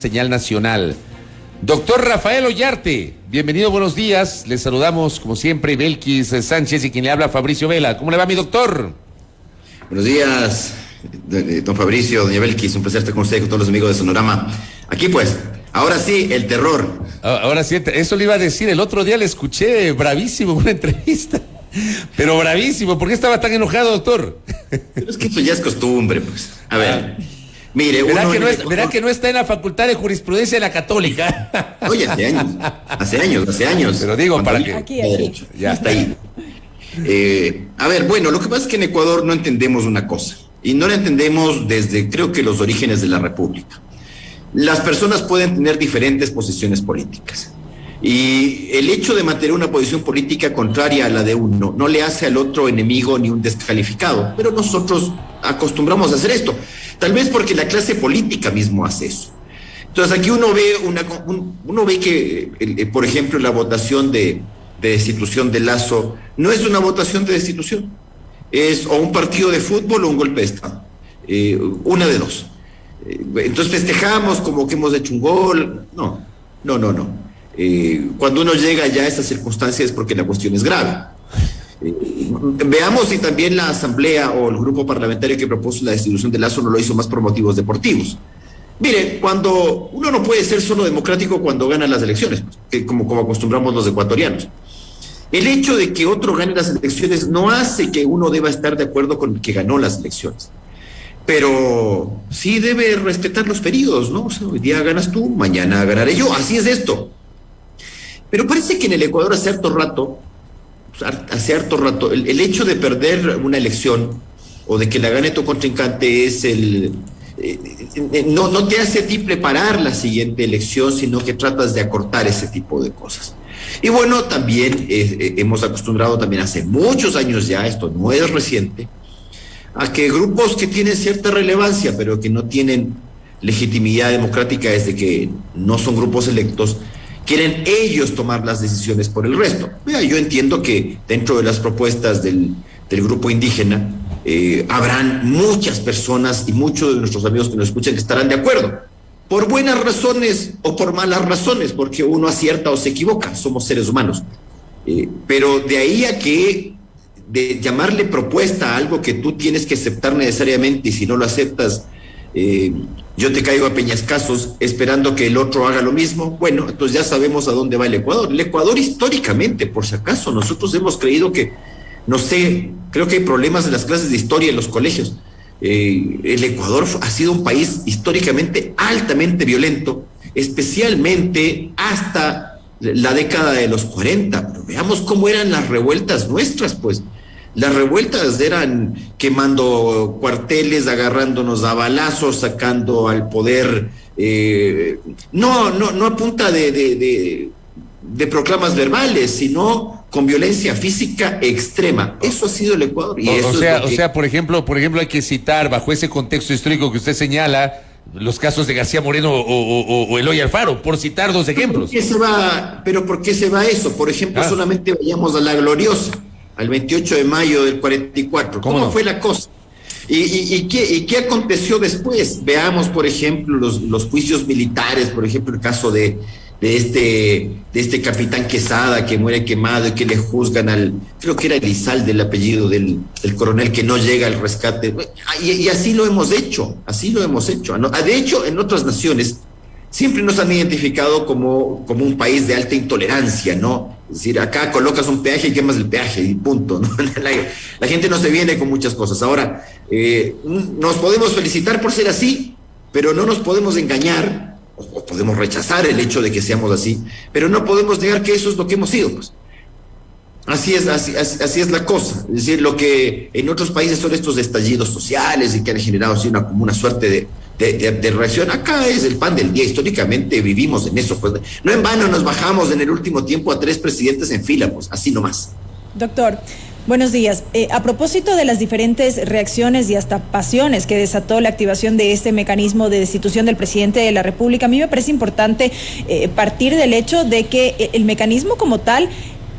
Señal nacional. Doctor Rafael Ollarte, bienvenido, buenos días. Les saludamos, como siempre, Belkis Sánchez y quien le habla, Fabricio Vela. ¿Cómo le va, mi doctor? Buenos días, don Fabricio, doña Belkis, un placer estar con usted y con todos los amigos de Sonorama. Aquí pues, ahora sí, el terror. Ahora sí, eso le iba a decir, el otro día le escuché bravísimo en una entrevista, pero bravísimo. ¿Por qué estaba tan enojado, doctor? Pero es que eso ya es costumbre, pues. A ver, mire, ¿Verá que no está en la Facultad de Jurisprudencia de la Católica? Oye, hace años. Pero digo, para que... Aquí. Ya está ahí. A ver, bueno, lo que pasa es que en Ecuador no entendemos una cosa, y no la entendemos desde, creo que, los orígenes de la República. Las personas pueden tener diferentes posiciones políticas, y el hecho de mantener una posición política contraria a la de uno no le hace al otro enemigo ni un descalificado, pero nosotros acostumbramos a hacer esto, tal vez porque la clase política mismo hace eso. Entonces aquí uno ve que, por ejemplo, la votación de destitución de Lasso no es una votación de destitución, es o un partido de fútbol o un golpe de Estado, una de dos. Entonces festejamos como que hemos hecho un gol. No. Cuando uno llega ya a esas circunstancias es porque la cuestión es grave. Veamos si también la asamblea o el grupo parlamentario que propuso la destitución de Lasso no lo hizo más por motivos deportivos. Mire, cuando uno no puede ser solo democrático cuando gana las elecciones, como acostumbramos los ecuatorianos. El hecho de que otro gane las elecciones no hace que uno deba estar de acuerdo con el que ganó las elecciones. Pero sí debe respetar los periodos, ¿no? O sea, hoy día ganas tú, mañana ganaré yo, así es esto. Pero parece que en el Ecuador hace harto rato, el hecho de perder una elección o de que la gane tu contrincante es no te hace a ti preparar la siguiente elección, sino que tratas de acortar ese tipo de cosas. Y bueno, también hemos acostumbrado también hace muchos años ya, esto no es reciente, a que grupos que tienen cierta relevancia, pero que no tienen legitimidad democrática desde que no son grupos electos, quieren ellos tomar las decisiones por el resto. Mira, yo entiendo que dentro de las propuestas del grupo indígena habrán muchas personas y muchos de nuestros amigos que nos escuchan que estarán de acuerdo, por buenas razones o por malas razones, porque uno acierta o se equivoca, somos seres humanos. Pero de ahí a que de llamarle propuesta a algo que tú tienes que aceptar necesariamente, y si no lo aceptas, yo te caigo a peñascazos esperando que el otro haga lo mismo. Bueno, entonces ya sabemos a dónde va el Ecuador. El Ecuador históricamente, por si acaso, nosotros hemos creído que, no sé, creo que hay problemas en las clases de historia en los colegios. El Ecuador ha sido un país históricamente altamente violento, especialmente hasta la década de los 40. Pero veamos cómo eran las revueltas nuestras, pues. Las revueltas eran quemando cuarteles, agarrándonos a balazos, sacando al poder, no a punta de proclamas verbales, sino con violencia física extrema. Eso ha sido el Ecuador. Y por ejemplo, hay que citar, bajo ese contexto histórico que usted señala, los casos de García Moreno o Eloy Alfaro, por citar dos ejemplos. ¿Por qué se va eso? Por ejemplo, solamente vayamos a la gloriosa, al 28 de mayo del 44. ¿Cómo fue la cosa? ¿Y qué aconteció después? Veamos, por ejemplo, los juicios militares, por ejemplo, el caso de este capitán Quesada que muere quemado y que le juzgan creo que era Elizalde el apellido del coronel, que no llega al rescate. Y así lo hemos hecho. De hecho, en otras naciones siempre nos han identificado como un país de alta intolerancia, ¿no? Es decir, acá colocas un peaje y quemas el peaje y punto, ¿no? La gente no se viene con muchas cosas. Ahora, nos podemos felicitar por ser así, pero no nos podemos engañar, o podemos rechazar el hecho de que seamos así, pero no podemos negar que eso es lo que hemos sido, pues. Así es la cosa. Es decir, lo que en otros países son estos estallidos sociales y que han generado así como una suerte de reacción, acá es el pan del día. Históricamente vivimos en eso, pues. No en vano nos bajamos en el último tiempo a 3 presidentes en fila, pues, así nomás. Doctor, buenos días. A propósito de las diferentes reacciones y hasta pasiones que desató la activación de este mecanismo de destitución del presidente de la República, a mí me parece importante partir del hecho de que el mecanismo como tal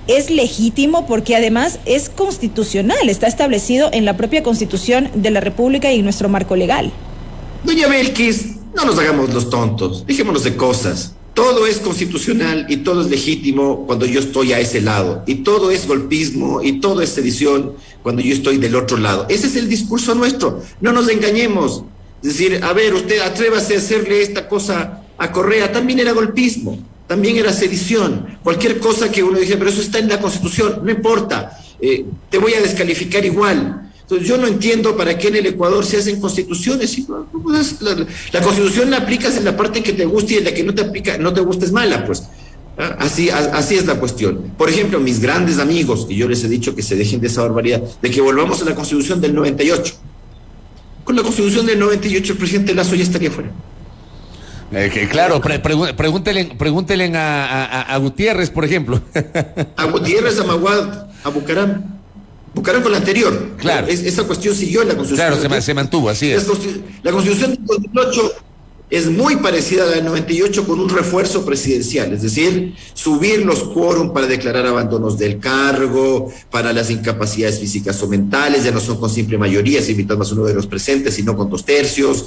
es legítimo porque además es constitucional, está establecido en la propia Constitución de la República y en nuestro marco legal. Doña Belkis, no nos hagamos los tontos, dejémonos de cosas. Todo es constitucional y todo es legítimo cuando yo estoy a ese lado. Y todo es golpismo y todo es sedición cuando yo estoy del otro lado. Ese es el discurso nuestro. No nos engañemos. Es decir, a ver, usted atrévase a hacerle esta cosa a Correa. También era golpismo, también era sedición. Cualquier cosa que uno dice, pero eso está en la Constitución, no importa. Te voy a descalificar igual. Entonces yo no entiendo para qué en el Ecuador se hacen constituciones. La Constitución la aplicas en la parte que te guste y en la que no te aplica, no te gusta es mala, pues. Así es la cuestión. Por ejemplo, mis grandes amigos, y yo les he dicho que se dejen de esa barbaridad, de que volvamos a la Constitución del 98. Con la Constitución del 98 el presidente Lasso ya estaría fuera. Claro, pregúntenle a Gutiérrez, por ejemplo. A Gutiérrez, a Maguad, a Bucaram con la anterior. Claro. Esa cuestión siguió en la Constitución. Claro, se mantuvo, así es. La Constitución del 2008 es muy parecida a la del 98 con un refuerzo presidencial, es decir, subir los quórum para declarar abandonos del cargo, para las incapacidades físicas o mentales, ya no son con simple mayoría, si invitan más uno de los presentes, sino con 2/3.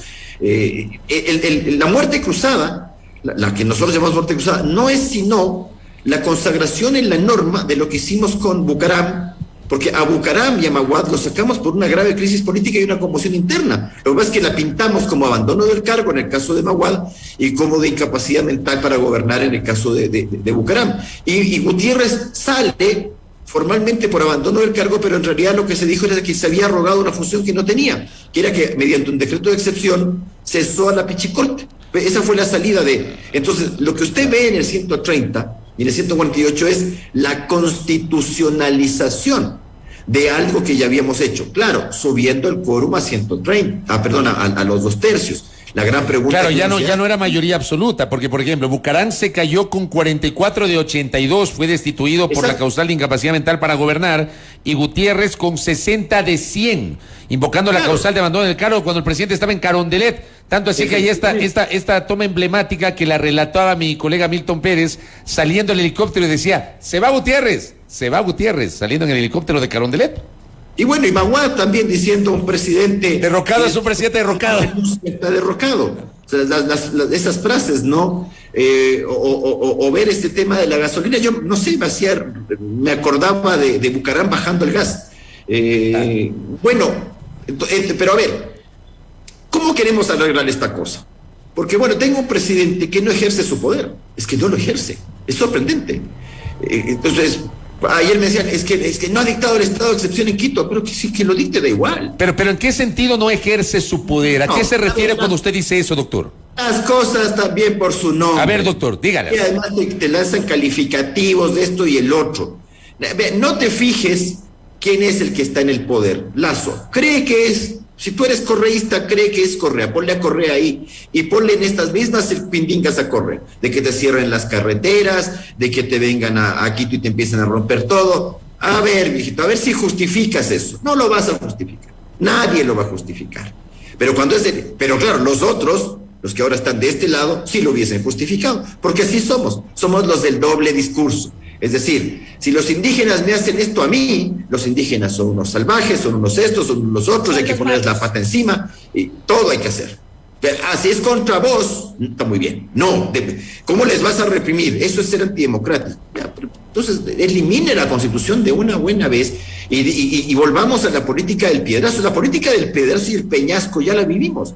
La muerte cruzada, la que nosotros llamamos muerte cruzada, no es sino la consagración en la norma de lo que hicimos con Bucaram, porque a Bucaram y a Maguad los sacamos por una grave crisis política y una conmoción interna. Lo que pasa es que la pintamos como abandono del cargo en el caso de Maguad y como de incapacidad mental para gobernar en el caso de Bucaram. Y Gutiérrez sale formalmente por abandono del cargo, pero en realidad lo que se dijo era que se había arrogado una función que no tenía, que era que mediante un decreto de excepción cesó a la Pichicorte. Esa fue la salida de... Entonces, lo que usted ve en el 130 y en el 148 es la constitucionalización de algo que ya habíamos hecho. Claro, subiendo el quórum a 130, a los 2/3. La gran pregunta... Claro, ya no era mayoría absoluta, porque, por ejemplo, Bucaram se cayó con 44 de 82, fue destituido por la causal de incapacidad mental para gobernar, y Gutiérrez con 60 de 100, invocando la causal de abandono del cargo cuando el presidente estaba en Carondelet. Tanto así que hay esta toma emblemática que la relataba mi colega Milton Pérez, saliendo el helicóptero y decía, se va Gutiérrez, saliendo en el helicóptero de Carondelet. Y bueno, y Maguad también diciendo un presidente... Derrocado es un presidente derrocado. Está derrocado. O sea, esas frases, ¿no? O ver este tema de la gasolina, yo no sé, me acordaba de Bucaram bajando el gas. Bueno, pero a ver, ¿cómo queremos arreglar esta cosa? Porque bueno, tengo un presidente que no ejerce su poder, es que no lo ejerce, es sorprendente. Entonces... Ayer me decían, es que no ha dictado el estado de excepción en Quito, pero que lo dicte da igual. Pero ¿en qué sentido no ejerce su poder? ¿A qué se refiere cuando usted dice eso, doctor? Las cosas también por su nombre. A ver, doctor, dígale. Y además te lanzan calificativos de esto y el otro. No te fijes quién es el que está en el poder. Lasso cree que es... Si tú eres correísta, cree que es Correa, ponle a Correa ahí y ponle en estas mismas pindingas a Correa, de que te cierren las carreteras, de que te vengan a Quito y te empiecen a romper todo. A ver, mijito, a ver si justificas eso. No lo vas a justificar, nadie lo va a justificar. Pero pero claro, los otros, los que ahora están de este lado, sí lo hubiesen justificado, porque así somos los del doble discurso. Es decir, si los indígenas me hacen esto a mí, los indígenas son unos salvajes, son unos estos, son unos otros, hay que ponerles la pata encima, y todo hay que hacer. Si es contra vos, está muy bien. No, ¿cómo les vas a reprimir? Eso es ser antidemocrático. Entonces, elimine la Constitución de una buena vez y volvamos a la política del piedrazo. La política del piedrazo y el peñasco ya la vivimos.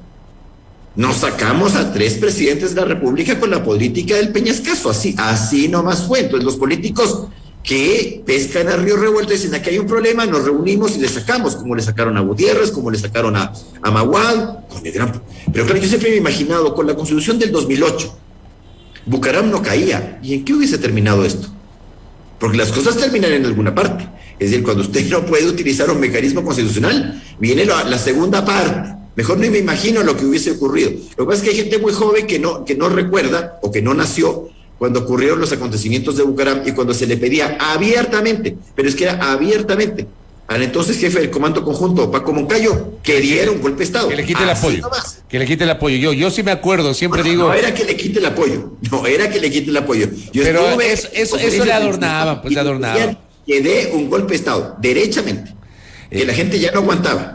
Nos sacamos a 3 presidentes de la República con la política del peñascazo, así nomás fue. Entonces los políticos que pescan a río revuelto dicen, aquí hay un problema, nos reunimos y le sacamos, como le sacaron a Gutiérrez, como le sacaron a Maguad, pero claro, yo siempre me he imaginado, con la Constitución del 2008, Bucaram no caía, ¿y en qué hubiese terminado esto? Porque las cosas terminan en alguna parte, es decir, cuando usted no puede utilizar un mecanismo constitucional, viene la segunda parte. Mejor no me imagino lo que hubiese ocurrido. Lo que pasa es que hay gente muy joven que no recuerda o que no nació cuando ocurrieron los acontecimientos de Bucaram y cuando se le pedía abiertamente, pero es que era abiertamente, al entonces jefe del Comando Conjunto, Paco Moncayo, que diera un golpe de Estado. Que le quite el apoyo. Que le quite el apoyo. Yo sí me acuerdo, siempre digo... No era que le quite el apoyo. Pero eso le adornaban, pues le adornaban. Que dé un golpe de Estado, derechamente, que la gente ya no aguantaba.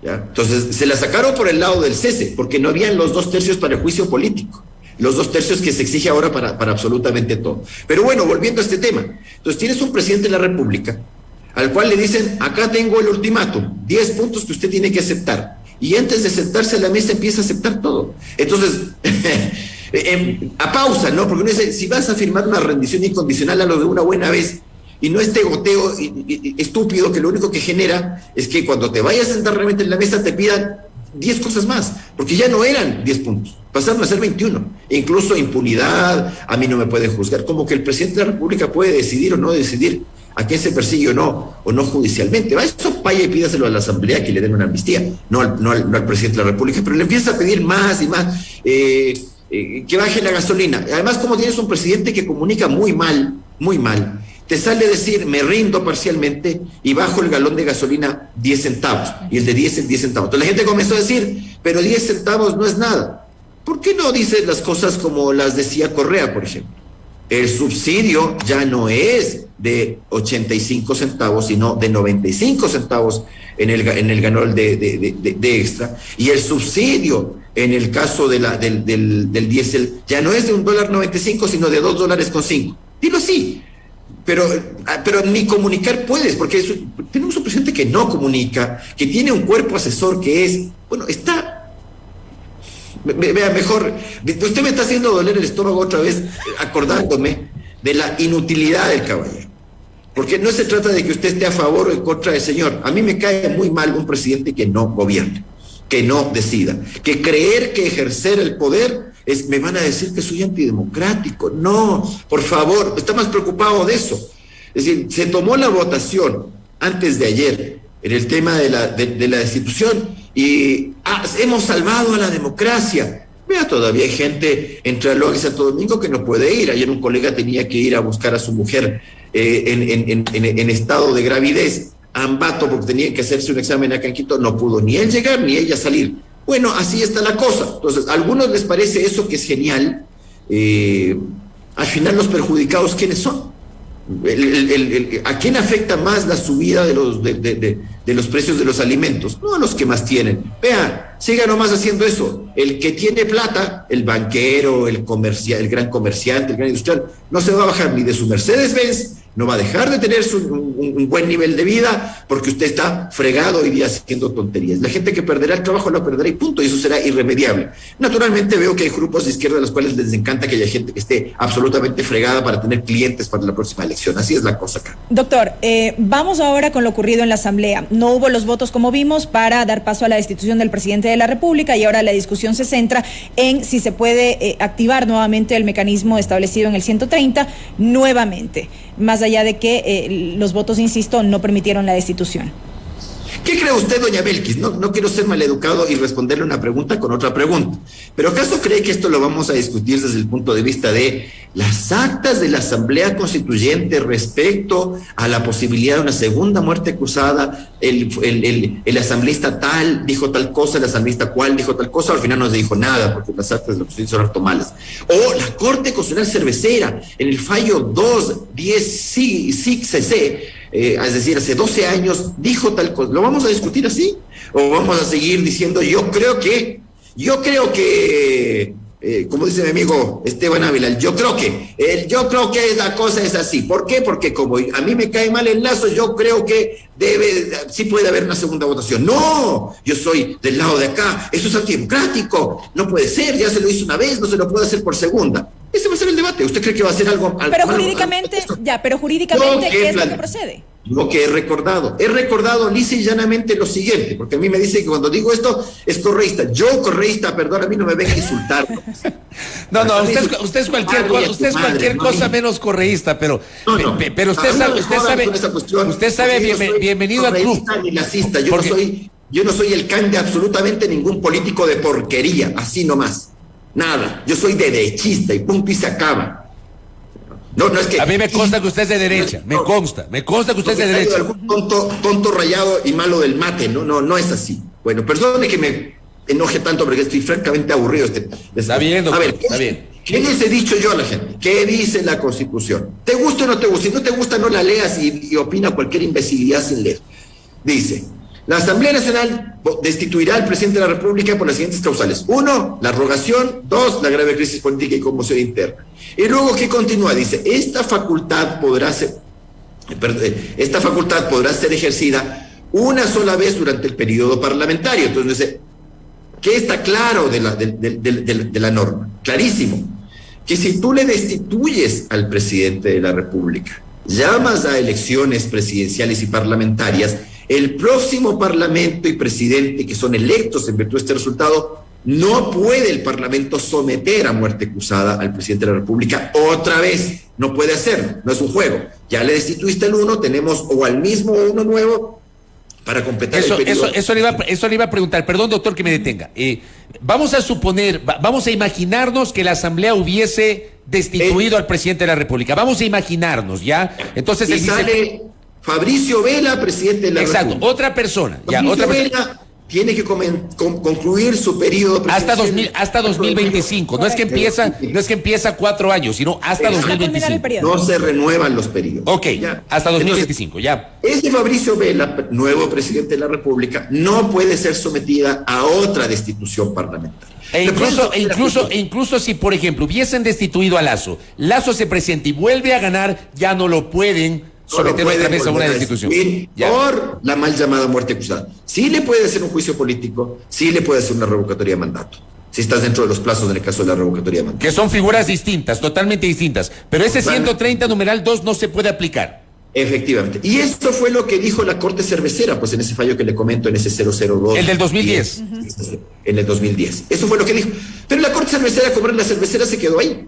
¿ya? Entonces, se la sacaron por el lado del cese, porque no habían los 2/3 para el juicio político. Los 2/3 que se exige ahora para absolutamente todo. Pero bueno, volviendo a este tema. Entonces, tienes un presidente de la República al cual le dicen, acá tengo el ultimátum, 10 puntos que usted tiene que aceptar. Y antes de sentarse a la mesa empieza a aceptar todo. Entonces, a pausa, ¿no? Porque uno dice, si vas a firmar una rendición incondicional, hazlo de una buena vez. Y no este goteo estúpido que lo único que genera es que cuando te vayas a sentar realmente en la mesa te pidan 10 cosas más, porque ya no eran 10 puntos, pasaron a ser 21. E incluso impunidad, a mí no me pueden juzgar, como que el presidente de la República puede decidir o no decidir a quién se persigue o no judicialmente. Va, eso vaya y pídaselo a la Asamblea que le den una amnistía, no al presidente de la República, pero le empieza a pedir más y más, que baje la gasolina. Además, como tienes un presidente que comunica muy mal, te sale decir, me rindo parcialmente y bajo el galón de gasolina 10 centavos, y el de 10 en 10 centavos. Entonces la gente comenzó a decir, pero 10 centavos no es nada. ¿Por qué no dices las cosas como las decía Correa, por ejemplo? El subsidio ya no es de 85 centavos, sino de 95 centavos en el galón de extra, y el subsidio en el caso del diésel ya no es de $1.95, sino de $2.05. Dilo así. Pero ni comunicar puedes, porque tenemos un presidente que no comunica, que tiene un cuerpo asesor que es, bueno, está, vea, mejor, usted me está haciendo doler el estómago otra vez, acordándome de la inutilidad del caballero, porque no se trata de que usted esté a favor o en contra del señor. A mí me cae muy mal un presidente que no gobierne, que no decida, que creer que ejercer el poder me van a decir que soy antidemocrático. No, por favor, está más preocupado de eso. Es decir, se tomó la votación antes de ayer en el tema de la destitución y hemos salvado a la democracia. Vea, todavía hay gente entre Aloha y Santo Domingo que no puede ir. Ayer un colega tenía que ir a buscar a su mujer en estado de gravidez a Ambato porque tenía que hacerse un examen acá en Quito. No pudo ni él llegar ni ella salir. Bueno, así está la cosa. Entonces, a algunos les parece eso que es genial. Al final, los perjudicados, ¿quiénes son? ¿A quién afecta más la subida de los precios de los alimentos? No a los que más tienen. Vea, siga nomás haciendo eso. El que tiene plata, el banquero, el gran comerciante, el gran industrial, no se va a bajar ni de su Mercedes-Benz, no va a dejar de tener un buen nivel de vida porque usted está fregado hoy día haciendo tonterías. La gente que perderá el trabajo lo perderá y punto, y eso será irremediable. Naturalmente veo que hay grupos de izquierda a los cuales les encanta que haya gente que esté absolutamente fregada para tener clientes para la próxima elección. Así es la cosa acá. Doctor, vamos ahora con lo ocurrido en la Asamblea. No hubo los votos, como vimos, para dar paso a la destitución del presidente de la República, y ahora la discusión se centra en si se puede activar nuevamente el mecanismo establecido en el 130 nuevamente, más allá de que los votos, insisto, no permitieron la destitución. ¿Qué cree usted, doña Belkis? No quiero ser maleducado y responderle una pregunta con otra pregunta, pero ¿acaso cree que esto lo vamos a discutir desde el punto de vista de las actas de la Asamblea Constituyente respecto a la posibilidad de una segunda muerte cruzada? El asambleísta tal dijo tal cosa, el asambleísta cual dijo tal cosa, al final no se dijo nada porque las actas de la Constitución son harto malas. O la Corte Constitucional Cervecera, en el fallo 2-10-CC, es decir, hace 12 años dijo tal cosa. ¿Lo vamos a discutir así? ¿O vamos a seguir diciendo yo creo que, como dice mi amigo Esteban Ávila, yo creo que la cosa es así? ¿Por qué? Porque como a mí me cae mal el Lazo, yo creo que sí puede haber una segunda votación. No, yo soy del lado de acá, eso es antidemocrático, no puede ser, ya se lo hizo una vez, no se lo puede hacer por segunda. Ese va a ser el debate. ¿Usted cree que va a ser algo? Pero jurídicamente, ¿qué es lo que procede? Lo que he recordado lisa y llanamente lo siguiente, porque a mí me dice que cuando digo esto es correísta. Yo correísta, perdón, a mí no me venga a insultar. No, usted es cualquier cosa menos correísta, pero usted sabe, bienvenido al club. Ni lacista. Yo no soy el can de absolutamente ningún político de porquería, así nomás. Nada, yo soy derechista y punto y se acaba. No es que... A mí me consta que usted es de derecha, me consta que usted es de derecha. Algún tonto rayado y malo del mate, no es así. Bueno, perdone que me enoje tanto porque estoy francamente aburrido. Está bien, doctor, a ver, está bien. ¿Qué les he dicho yo a la gente? ¿Qué dice la Constitución? ¿Te gusta o no te gusta? Si no te gusta, no la leas y opina cualquier imbecilidad sin leer. Dice, La Asamblea Nacional destituirá al presidente de la República por las siguientes causales. 1, la rogación. 2, la grave crisis política y conmoción interna. Y luego, ¿qué continúa? Dice, esta facultad podrá ser ejercida una sola vez durante el periodo parlamentario. Entonces dice, ¿qué está claro de la norma? Clarísimo. Que si tú le destituyes al presidente de la República, llamas a elecciones presidenciales y parlamentarias, el próximo parlamento y presidente que son electos en virtud de este resultado, no puede el parlamento someter a muerte cruzada al presidente de la República otra vez. No puede hacerlo, no es un juego. Ya le destituiste al uno, tenemos o al mismo o uno nuevo para completar el periodo. Eso le iba a preguntar, perdón doctor que me detenga. Vamos a suponer, vamos a imaginarnos que la Asamblea hubiese destituido al presidente de la República. Vamos a imaginarnos, ¿ya? Entonces y sale Fabricio Vela, presidente de la República. Exacto, otra persona. Vela tiene que concluir su periodo presidencial hasta 2025. No es que empieza 4 años, sino hasta 2025. No se renuevan los periodos. Ok, ya. Hasta 2025, entonces, ya. Este Fabricio Vela, nuevo presidente de la República, no puede ser sometida a otra destitución parlamentaria. Incluso si, por ejemplo, hubiesen destituido a Lasso se presenta y vuelve a ganar, ya no lo pueden someter otra vez a una destitución. Por la mal llamada muerte cruzada. Sí le puede hacer un juicio político, sí le puede hacer una revocatoria de mandato, si estás dentro de los plazos en el caso de la revocatoria de mandato. Que son figuras distintas, totalmente distintas. Pero ese 130 numeral 2 no se puede aplicar. Efectivamente. Y esto fue lo que dijo la Corte Cervecera, pues en ese fallo que le comento, en ese 002. El del 2010. En el 2010. Eso fue lo que dijo. Pero la Corte Cervecera, como era la cervecera, se quedó ahí.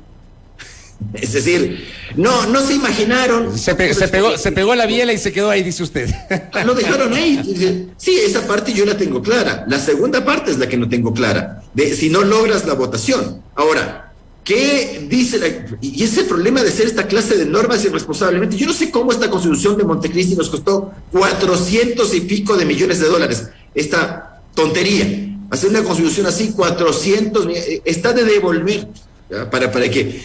Es decir, no se imaginaron. Se pegó la biela y se quedó ahí, dice usted. Lo dejaron ahí. Sí, esa parte yo la tengo clara. La segunda parte es la que no tengo clara. De si no logras la votación. Ahora, ¿qué dice y ese problema de hacer esta clase de normas irresponsablemente? Yo no sé cómo esta Constitución de Montecristi nos costó 400 y pico de millones de dólares. Esta tontería. Hacer una Constitución así, 400, está de devolver. ¿Ya? Para que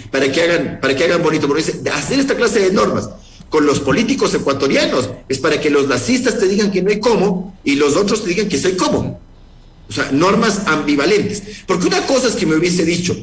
hagan bonito, porque dice, hacer esta clase de normas con los políticos ecuatorianos es para que los lacistas te digan que no hay cómo y los otros te digan que soy cómo. O sea, normas ambivalentes. Porque una cosa es que me hubiese dicho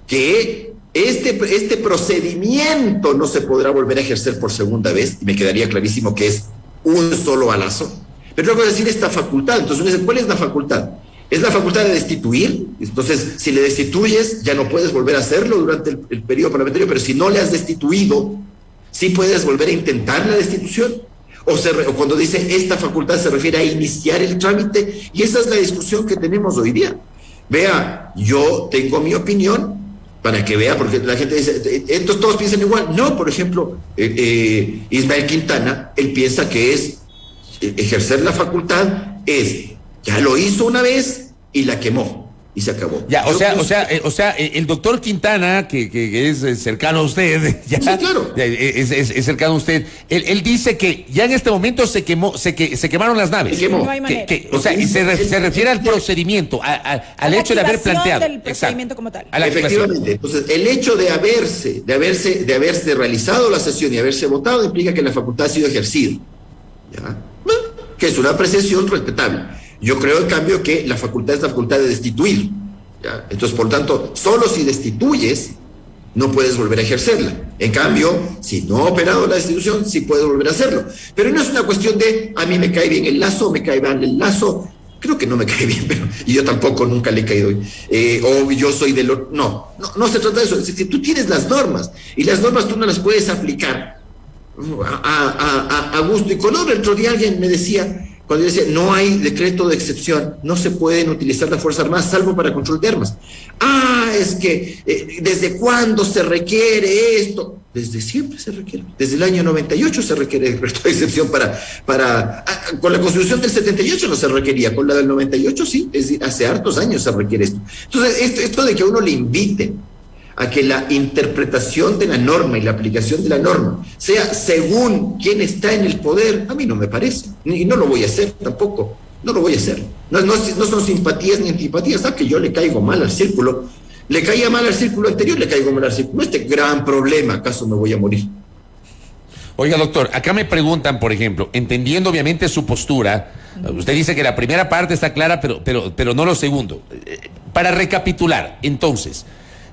que este procedimiento no se podrá volver a ejercer por segunda vez, y me quedaría clarísimo que es un solo balazo. Pero luego decir esta facultad, entonces uno dice, ¿cuál es la facultad? Es la facultad de destituir. Entonces, si le destituyes, ya no puedes volver a hacerlo durante el periodo parlamentario, pero si no le has destituido, sí puedes volver a intentar la destitución. O cuando dice esta facultad se refiere a iniciar el trámite, y esa es la discusión que tenemos hoy día. Vea, yo tengo mi opinión para que vea, porque la gente dice, entonces todos piensan igual. No, por ejemplo, Ismael Quintana, él piensa que es ejercer la facultad ya lo hizo una vez y la quemó y se acabó. Ya, o sea, el doctor Quintana, que es cercano a usted, ya, sí, claro. Es cercano a usted, él dice que ya en este momento se quemaron las naves. Se quemó. No hay manera. O sea, y se refiere al procedimiento, al hecho de haber planteado. Del procedimiento como tal. Efectivamente. Entonces, el hecho de haberse realizado la sesión y haberse votado implica que la facultad ha sido ejercida. ¿Ya? Que es una apreciación respetable. Yo creo, en cambio, que la facultad es la facultad de destituir. ¿Ya? Entonces, por tanto, solo si destituyes, no puedes volver a ejercerla. En cambio, si no ha operado la destitución, sí puedes volver a hacerlo. Pero no es una cuestión de, a mí me cae bien el Lasso, me cae mal el Lasso. Creo que no me cae bien, pero y yo tampoco nunca le he caído bien. O yo soy de lo... No se trata de eso. Es decir, tú tienes las normas, y las normas tú no las puedes aplicar a gusto y color. El otro día alguien me decía... Cuando yo decía, no hay decreto de excepción, no se pueden utilizar las Fuerzas Armadas salvo para control de armas. Es que, ¿desde cuándo se requiere esto? Desde siempre se requiere. Desde el año 98 se requiere decreto de excepción con la Constitución del 78 no se requería, con la del 98 sí, es decir, hace hartos años se requiere esto. Entonces, esto de que a uno le invite a que la interpretación de la norma y la aplicación de la norma sea según quién está en el poder, a mí no me parece, y no lo voy a hacer tampoco, no lo voy a hacer. No son simpatías ni antipatías, que yo le caigo mal al círculo, le caía mal al círculo anterior, le caigo mal al círculo, este gran problema, ¿acaso me voy a morir? Oiga, doctor, acá me preguntan, por ejemplo, entendiendo obviamente su postura, Usted dice que la primera parte está clara, pero no lo segundo. Para recapitular, entonces,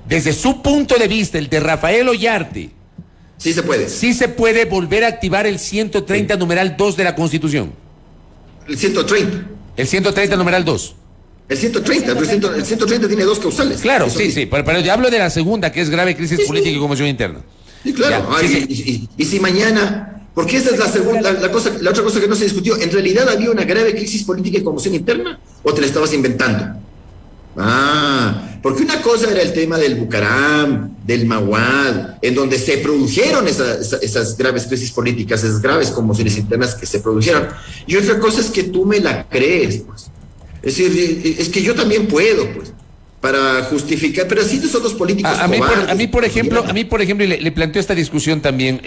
desde su punto de vista, el de Rafael Ollarte, sí se puede. Sí se puede volver a activar el 130 numeral 2 de la Constitución. El 130. El 130 numeral 2. El 130, el 130 tiene dos causales. Claro, sí, pero yo hablo de la segunda, que es grave crisis política y conmoción interna. Sí, claro. Y si mañana, porque esa es la segunda, la otra cosa que no se discutió, ¿en realidad había una grave crisis política y conmoción interna o te la estabas inventando? Porque una cosa era el tema del Bucaram, del Maguad, en donde se produjeron esas graves crisis políticas, esas graves conmociones internas que se produjeron. Y otra cosa es que tú me la crees, pues. Es decir, es que yo también puedo, pues, para justificar, pero así son los políticos a mí, por ejemplo, y le planteo esta discusión también.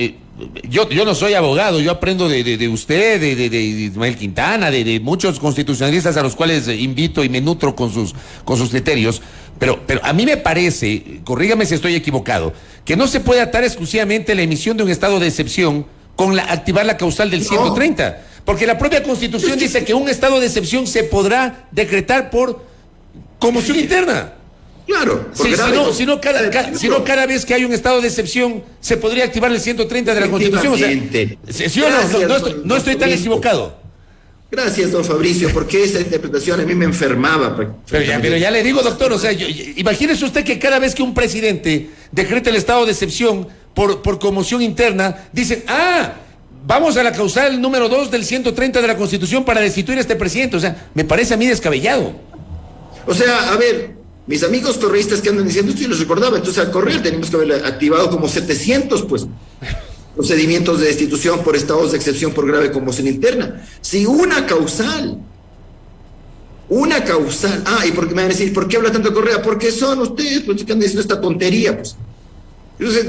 Yo no soy abogado, yo aprendo de usted, de Ismael Quintana, de muchos constitucionalistas a los cuales invito y me nutro con sus criterios, pero a mí me parece, corrígame si estoy equivocado, que no se puede atar exclusivamente la emisión de un estado de excepción con activar la causal del 130, porque la propia Constitución dice que un estado de excepción se podrá decretar por conmoción interna. Claro. Si no, cada vez que hay un estado de excepción se podría activar el 130 de la Constitución. O sea, ¿sí o no estoy tan equivocado? Gracias, don Fabricio, porque esa interpretación a mí me enfermaba. Pero ya le digo, doctor, o sea, imagínese usted que cada vez que un presidente decreta el estado de excepción por conmoción interna, dicen, vamos a la causal número 2 del 130 de la Constitución para destituir a este presidente. O sea, me parece a mí descabellado. O sea, a ver, mis amigos correístas que andan diciendo esto, yo los recordaba, entonces al correr tenemos que haber activado como 700, pues, procedimientos de destitución por estados de excepción por grave conmoción interna. Si una causal, y porque me van a decir, ¿por qué habla tanto Correa? Porque son ustedes, pues, que andan diciendo esta tontería, pues. Entonces,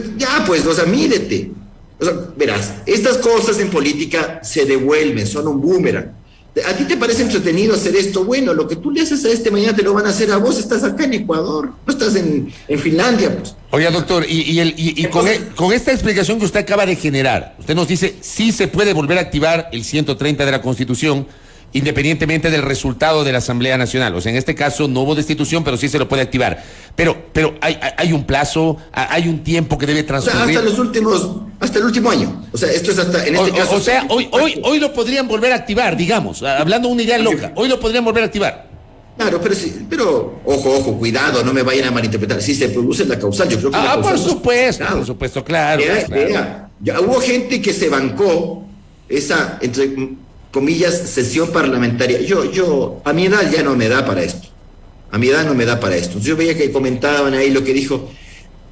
o sea, mídete. O sea, verás, estas cosas en política se devuelven, son un boomerang. ¿A ti te parece entretenido hacer esto? Bueno, lo que tú le haces a este mañana te lo van a hacer a vos. Estás acá en Ecuador, no estás en Finlandia, pues. Oiga, doctor, con esta explicación que usted acaba de generar, usted nos dice, sí se puede volver a activar el 130 de la Constitución, independientemente del resultado de la Asamblea Nacional. O sea, en este caso no hubo destitución, pero sí se lo puede activar. Pero hay un plazo, hay un tiempo que debe transcurrir. O sea, hasta el último año. O sea, esto es hasta, en este caso. O sea, hoy lo podrían volver a activar, digamos, hablando de una idea loca. Hoy lo podrían volver a activar. Claro, pero ojo, cuidado, no me vayan a malinterpretar. Si se produce la causal, yo creo que la causal por supuesto, claro. Ya hubo gente que se bancó esa, entre comillas, sesión parlamentaria. A mi edad ya no me da para esto. Yo veía que comentaban ahí lo que dijo,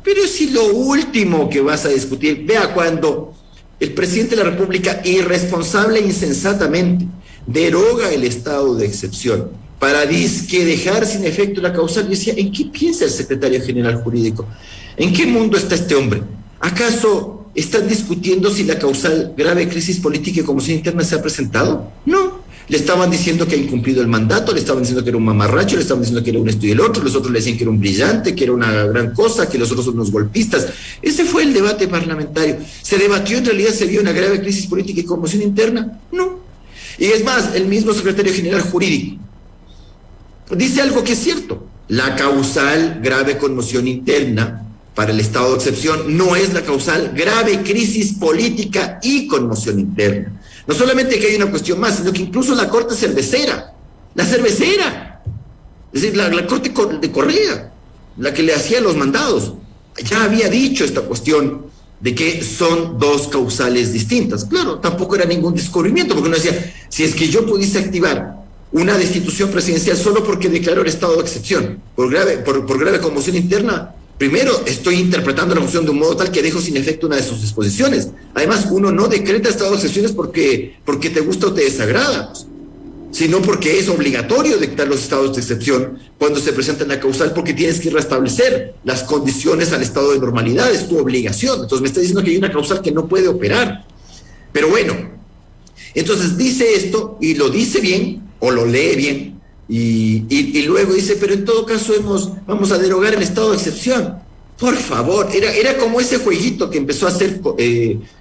pero si lo último que vas a discutir, vea cuando el presidente de la República irresponsable e insensatamente deroga el estado de excepción para dejar sin efecto la causal. Yo decía, ¿en qué piensa el secretario general jurídico? ¿En qué mundo está este hombre? ¿Acaso están discutiendo si la causal grave crisis política y conmoción interna se ha presentado? No. Le estaban diciendo que ha incumplido el mandato, le estaban diciendo que era un mamarracho, le estaban diciendo que era un esto y el otro, los otros le decían que era un brillante, que era una gran cosa, que los otros son unos golpistas. Ese fue el debate parlamentario. ¿Se debatió en realidad, se vio una grave crisis política y conmoción interna? No. Y es más, el mismo secretario general jurídico dice algo que es cierto. La causal grave conmoción interna para el estado de excepción no es la causal grave crisis política y conmoción interna. No solamente que hay una cuestión más, sino que incluso la Corte Cervecera, es decir, la Corte de Correa, la que le hacía los mandados, ya había dicho esta cuestión de que son dos causales distintas. Claro, tampoco era ningún descubrimiento, porque uno decía, si es que yo pudiese activar una destitución presidencial solo porque declaró el estado de excepción, por grave conmoción interna, primero, estoy interpretando la Constitución de un modo tal que dejo sin efecto una de sus disposiciones. Además, uno no decreta estado de excepciones porque te gusta o te desagrada, sino porque es obligatorio dictar los estados de excepción cuando se presenta en la causal, porque tienes que restablecer las condiciones al estado de normalidad, es tu obligación. Entonces me está diciendo que hay una causal que no puede operar. Pero bueno, entonces dice esto y lo dice bien o lo lee bien. Y luego dice, pero en todo caso vamos a derogar el estado de excepción. Por favor, era como ese jueguito que empezó a hacer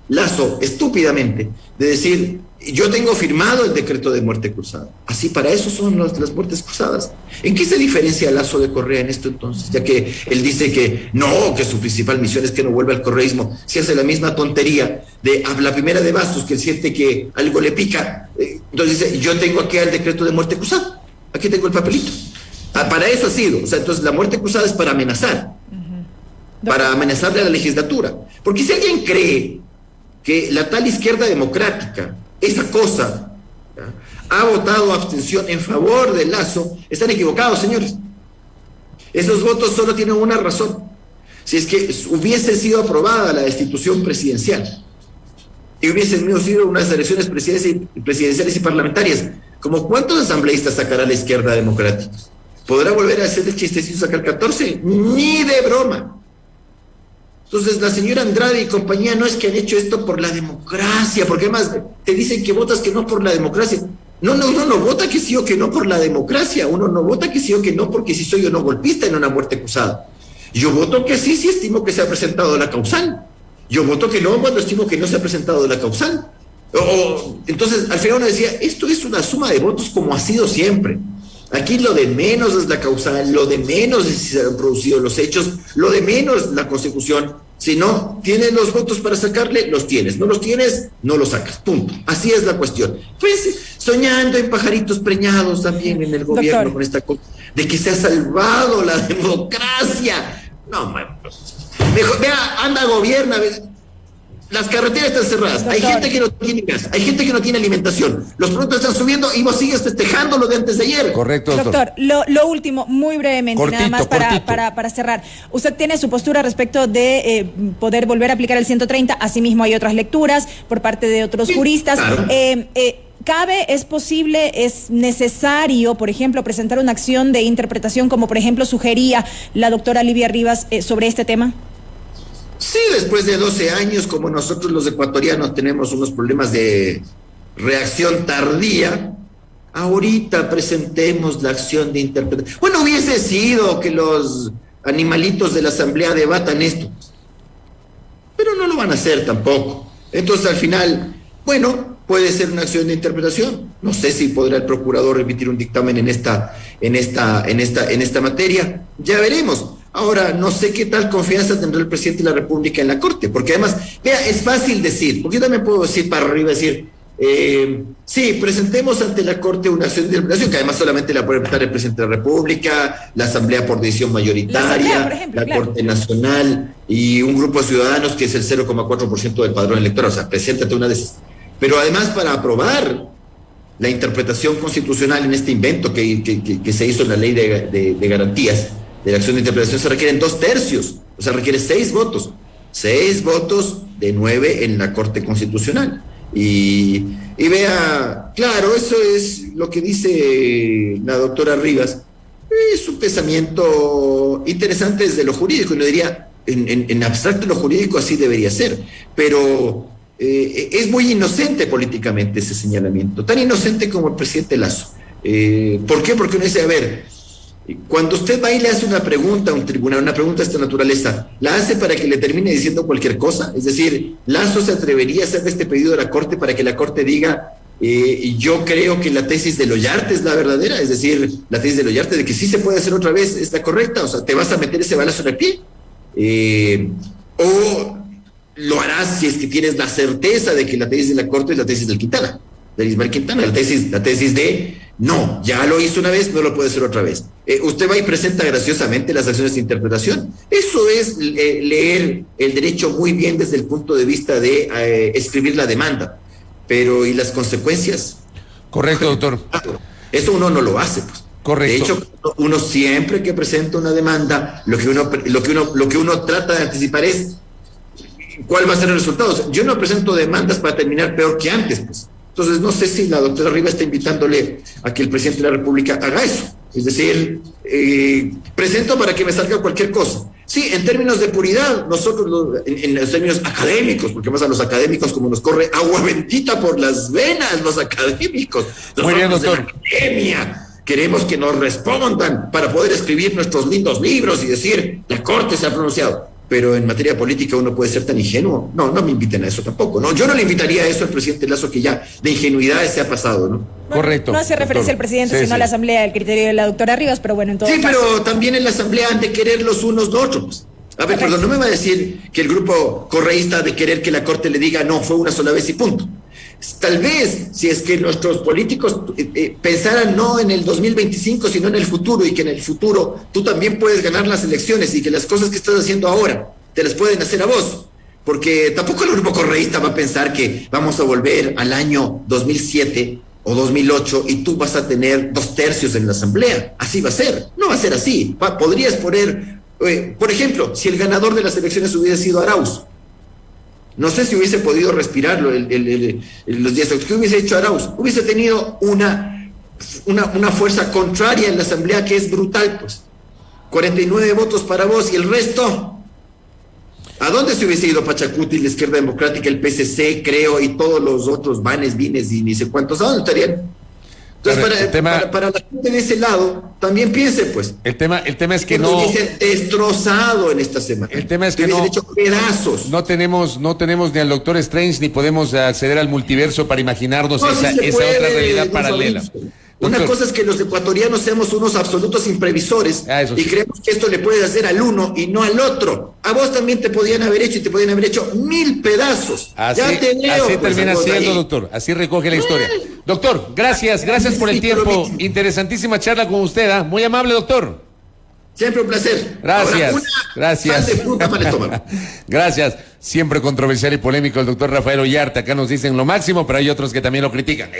Lazo estúpidamente, de decir, yo tengo firmado el decreto de muerte cruzada. Así, para eso son las muertes cruzadas. ¿En qué se diferencia Lazo de Correa en esto entonces? Ya que él dice que no, que su principal misión es que no vuelva al correísmo. Si hace la misma tontería de la primera de Bastos, que él siente que algo le pica, entonces dice, yo tengo aquí el decreto de muerte cruzada. Aquí tengo el papelito. Para eso ha sido. O sea, entonces la muerte cruzada es para amenazar. Para amenazarle a la legislatura. Porque si alguien cree que la tal izquierda democrática, esa cosa, ¿ya?, ha votado abstención en favor de Lazo, están equivocados, señores. Esos votos solo tienen una razón. Si es que hubiese sido aprobada la destitución presidencial y hubiesen sido unas elecciones presidenciales y parlamentarias, ¿como cuántos asambleístas sacará la izquierda democrática? ¿Podrá volver a hacer el chistecito sacar 14? Ni de broma. Entonces, la señora Andrade y compañía no es que han hecho esto por la democracia, porque además te dicen que votas que no por la democracia. No, uno no vota que sí o que no por la democracia. Uno no vota que sí o que no porque si soy o no golpista en una muerte cruzada. Yo voto que sí, si estimo que se ha presentado la causal. Yo voto que no cuando estimo que no se ha presentado la causal. Entonces, al final uno decía, esto es una suma de votos como ha sido siempre. Aquí lo de menos es la causal, lo de menos es si se han producido los hechos, lo de menos la consecución. Si no tienes los votos para sacarle, los tienes. No los tienes, no los sacas. Punto. Así es la cuestión. Pues soñando en pajaritos preñados también en el gobierno, doctor, con esta cosa de que se ha salvado la democracia. No, mejor, vea, anda, gobierna. Las carreteras están cerradas, doctor, hay gente que no tiene gas, hay gente que no tiene alimentación, los productos están subiendo y vos sigues festejando lo de antes de ayer. Correcto, doctor. Doctor, lo último, muy brevemente, cortito, nada más para cerrar. Usted tiene su postura respecto de poder volver a aplicar el 130, asimismo hay otras lecturas por parte de otros juristas. Claro. ¿Cabe, es posible, es necesario, por ejemplo, presentar una acción de interpretación como, por ejemplo, sugería la doctora Livia Rivas sobre este tema? Sí, después de 12 años, como nosotros los ecuatorianos tenemos unos problemas de reacción tardía, ahorita presentemos la acción de interpretación. Bueno, hubiese sido que los animalitos de la asamblea debatan esto, pero no lo van a hacer tampoco. Entonces, al final, bueno, puede ser una acción de interpretación. No sé si podrá el procurador emitir un dictamen en esta materia. Ya veremos. Ahora, no sé qué tal confianza tendrá el presidente de la República en la Corte, porque además, vea, es fácil decir, porque yo también puedo decir para arriba, decir, sí, presentemos ante la Corte una acción de interpretación, que además solamente la puede presentar el presidente de la República, la Asamblea por decisión mayoritaria, la Corte Nacional y un grupo de ciudadanos que es el 0,4% del padrón electoral, o sea, preséntate una de esas. Pero además, para aprobar la interpretación constitucional en este invento que se hizo en la ley de garantías, de la acción de interpretación, se requieren 2/3, o sea, requiere 6 votos. 6 votos de 9 en la Corte Constitucional. Y vea, claro, eso es lo que dice la doctora Rivas. Es un pensamiento interesante desde lo jurídico, y no diría, en abstracto lo jurídico así debería ser, pero es muy inocente políticamente ese señalamiento, tan inocente como el presidente Lazo. ¿Por qué? Porque uno dice, a ver, cuando usted va y le hace una pregunta a un tribunal, una pregunta de esta naturaleza, ¿la hace para que le termine diciendo cualquier cosa? Es decir, ¿Lazo se atrevería a hacer este pedido a la Corte para que la Corte diga, yo creo que la tesis de Loyarte es la verdadera? Es decir, la tesis de Loyarte de que sí se puede hacer otra vez es la correcta, o sea, ¿te vas a meter ese balazo en el pie? ¿O lo harás si es que tienes la certeza de que la tesis de la Corte es la tesis del Quintana, de Ismael Quintana, la tesis de no, ya lo hizo una vez, no lo puede hacer otra vez? Usted va y presenta graciosamente las acciones de interpretación. Eso es leer el derecho muy bien desde el punto de vista de escribir la demanda. Pero, ¿y las consecuencias? Correcto, doctor. Eso uno no lo hace, pues. Correcto. De hecho, uno siempre que presenta una demanda, lo que uno trata de anticipar es cuál va a ser el resultado. Yo no presento demandas para terminar peor que antes, pues. Entonces, no sé si la doctora Rivas está invitándole a que el presidente de la República haga eso. Es decir, presento para que me salga cualquier cosa. Sí, en términos de puridad, nosotros, en los términos académicos, porque más a los académicos como nos corre agua bendita por las venas, los académicos. Muy bien, doctor. Academia. Queremos que nos respondan para poder escribir nuestros lindos libros y decir, la Corte se ha pronunciado. Pero en materia política uno puede ser tan ingenuo. No, no me inviten a eso tampoco, ¿no? Yo no le invitaría a eso al presidente Lasso, que ya de ingenuidad se ha pasado, ¿no? Correcto. No hace referencia al presidente, sino a la Asamblea, el criterio de la doctora Rivas, pero bueno, en todo caso. Pero también en la Asamblea han de querer los unos los otros. A ver, perdón, no me va a decir que el grupo correísta ha de querer que la Corte le diga, no, fue una sola vez y punto. Tal vez, si es que nuestros políticos pensaran no en el 2025, sino en el futuro, y que en el futuro tú también puedes ganar las elecciones y que las cosas que estás haciendo ahora te las pueden hacer a vos. Porque tampoco el grupo correísta va a pensar que vamos a volver al año 2007 o 2008 y tú vas a tener 2/3 en la Asamblea. Así va a ser. No va a ser así. Podrías poner, por ejemplo, si el ganador de las elecciones hubiera sido Arauz. No sé si hubiese podido respirarlo los días. ¿Qué hubiese hecho Arauz? Hubiese tenido una fuerza contraria en la Asamblea que es brutal, pues. 49 votos para vos y el resto. ¿A dónde se hubiese ido Pachacuti, la Izquierda Democrática, el PCC, creo, y todos los otros Vanes, Vines y ni sé cuántos? ¿A dónde estarían? Entonces, para la gente de ese lado, también piense, pues. El tema es que no. Dicen destrozado en esta semana. El tema es que no. Hecho pedazos. No tenemos ni al Doctor Strange, ni podemos acceder al multiverso para imaginarnos esa otra realidad paralela. Una cosa es que los ecuatorianos seamos unos absolutos imprevisores y creemos que esto le puedes hacer al uno y no al otro. A vos también te podían haber hecho y te podían haber hecho 1000 pedazos. Así termina siendo, doctor. Así recoge la historia. Doctor, gracias por el tiempo. Interesantísima charla con usted. Muy amable, doctor. Siempre un placer. Gracias. Ahora, gracias. Sal de fruta para el estómago. Gracias. Siempre controversial y polémico el doctor Rafael Ollarte. Acá nos dicen lo máximo, pero hay otros que también lo critican.